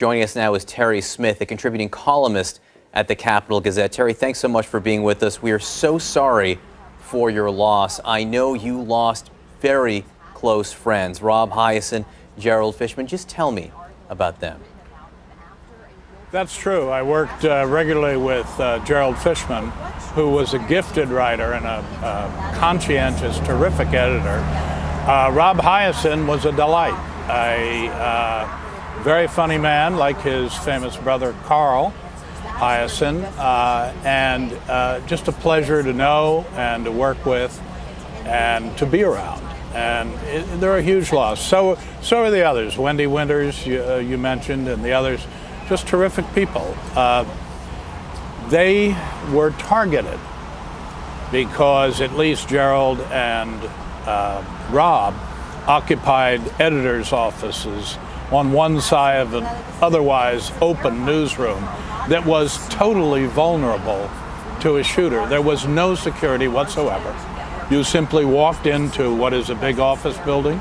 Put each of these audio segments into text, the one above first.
Joining us now is Terry Smith, a contributing columnist at the Capital Gazette. Terry, thanks so much for being with us. We are so sorry for your loss. I know you lost very close friends, Rob Hyacin, Gerald Fishman. Just tell me about them. That's true. I worked regularly with Gerald Fishman, who was a gifted writer and a conscientious, terrific editor. Rob Hyacin was a delight. A very funny man, like his famous brother Carl Hyacin, and just a pleasure to know and to work with and to be around. And they're a huge loss. So are the others. Wendy Winters, you mentioned, and the others, just terrific people. They were targeted because at least Gerald and Rob occupied editors' offices on one side of an otherwise open newsroom that was totally vulnerable to a shooter. There was no security whatsoever. You simply walked into what is a big office building,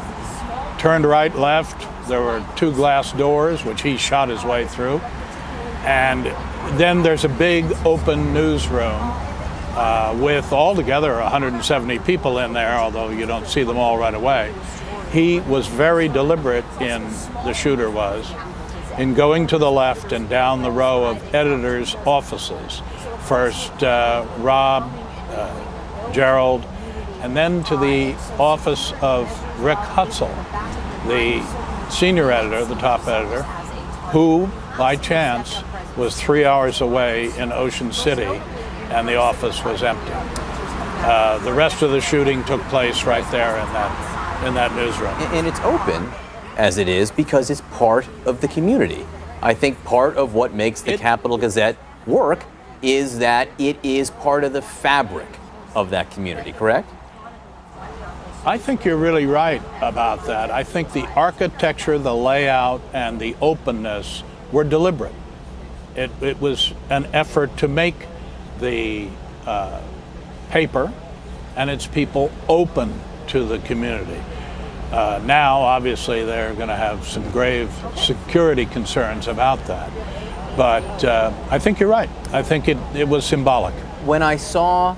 turned right, left. There were two glass doors, which he shot his way through. And then there's a big open newsroom with altogether 170 people in there, although you don't see them all right away. He was very deliberate the shooter was, in going to the left and down the row of editors' offices. First Rob, Gerald, and then to the office of Rick Hutzel, the senior editor, the top editor, who, by chance, was 3 hours away in Ocean City, and the office was empty. The rest of the shooting took place right there in that newsroom. And it's open, as it is, because it's part of the community. I think part of what makes the Capital Gazette work is that it is part of the fabric of that community, correct? I think you're really right about that. I think the architecture, the layout, and the openness were deliberate. It was an effort to make the paper and its people open to the community. Now, obviously, they're going to have some grave security concerns about that. But I think you're right. I think it was symbolic. When I saw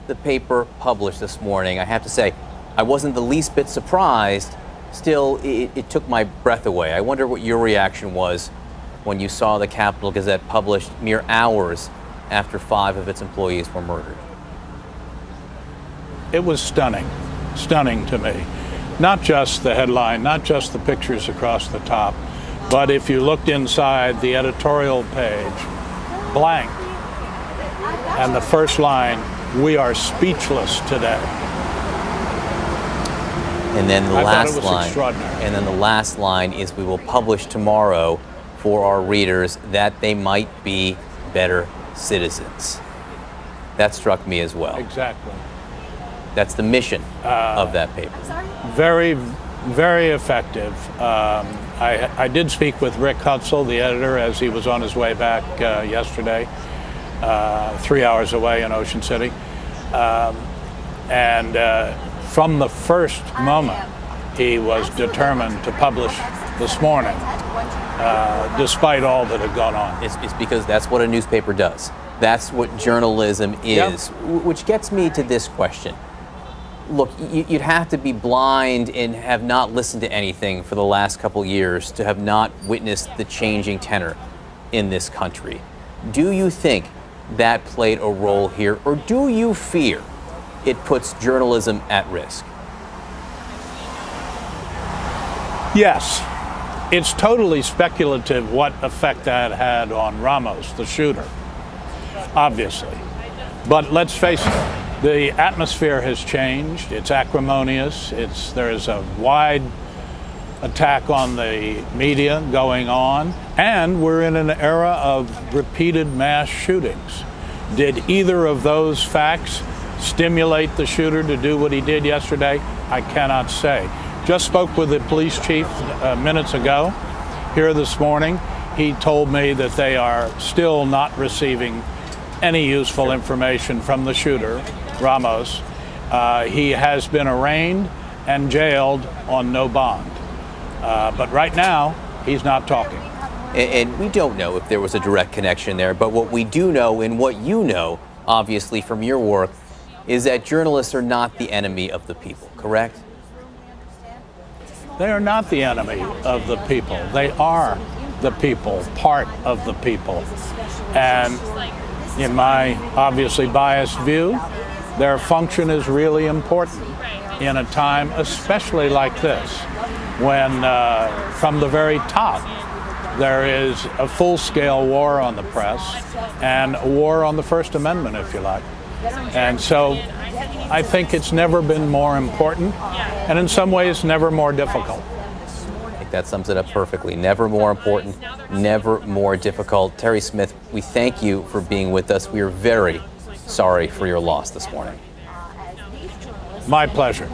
the paper published this morning, I have to say, I wasn't the least bit surprised. Still, it took my breath away. I wonder what your reaction was when you saw the Capital Gazette published mere hours after 5 of its employees were murdered. It was stunning to me. Not just the headline, not just the pictures across the top, but if you looked inside the editorial page, blank. And the first line, "We are speechless today." And then the last line, extraordinary. And then the last line is, "We will publish tomorrow for our readers that they might be better citizens." That struck me as well. Exactly. That's the mission of that paper. Very, very effective. I did speak with Rick Hutzel, the editor, as he was on his way back yesterday, 3 hours away in Ocean City. And from the first moment, he was determined to publish this morning, despite all that had gone on. It's because that's what a newspaper does. That's what journalism is, which gets me to this question. Look, you'd have to be blind and have not listened to anything for the last couple years to have not witnessed the changing tenor in this country. Do you think that played a role here, or do you fear it puts journalism at risk? Yes. It's totally speculative what effect that had on Ramos, the shooter, obviously. But let's face it, the atmosphere has changed. It's acrimonious. There's a wide attack on the media going on, and we're in an era of repeated mass shootings. Did either of those facts stimulate the shooter to do what he did yesterday? I cannot say. Just spoke with the police chief minutes ago here this morning. He told me that they are still not receiving any useful information from the shooter, Ramos. He has been arraigned and jailed on no bond. But right now, he's not talking. And we don't know if there was a direct connection there, but what we do know, and what you know, obviously, from your work, is that journalists are not the enemy of the people, correct? They are not the enemy of the people. They are the people, part of the people. And in my obviously biased view, their function is really important in a time especially like this, when from the very top there is a full-scale war on the press and a war on the First Amendment, if you like. And so I think it's never been more important, and in some ways never more difficult. I think that sums it up perfectly. Never more important, never more difficult. Terry Smith, we thank you for being with us. We are very sorry for your loss this morning. My pleasure.